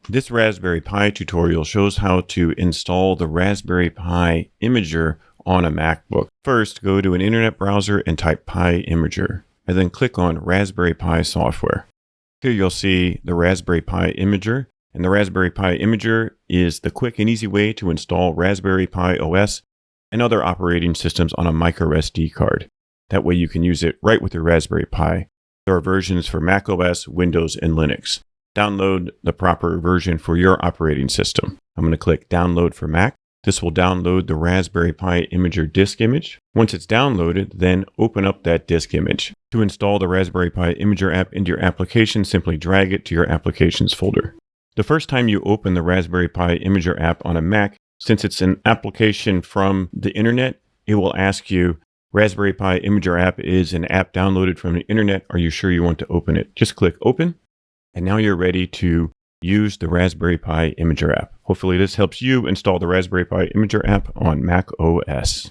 This Raspberry Pi tutorial shows how to install the Raspberry Pi Imager on a MacBook. First, go to an internet browser and type Pi Imager, and then click on Raspberry Pi software. Here you'll see the Raspberry Pi Imager, and the Raspberry Pi Imager is the quick and easy way to install Raspberry Pi OS and other operating systems on a microSD card. That way you can use it right with your Raspberry Pi. There are versions for macOS, Windows, and Linux. Download the proper version for your operating system. I'm going to click Download for Mac. This will download the Raspberry Pi Imager disk image. Once it's downloaded, then open up that disk image. To install the Raspberry Pi Imager app into your application, simply drag it to your Applications folder. The first time you open the Raspberry Pi Imager app on a Mac, since it's an application from the internet, it will ask you, Raspberry Pi Imager app is an app downloaded from the internet. Are you sure you want to open it? Just click Open. And now you're ready to use the Raspberry Pi Imager app. Hopefully this helps you install the Raspberry Pi Imager app on macOS.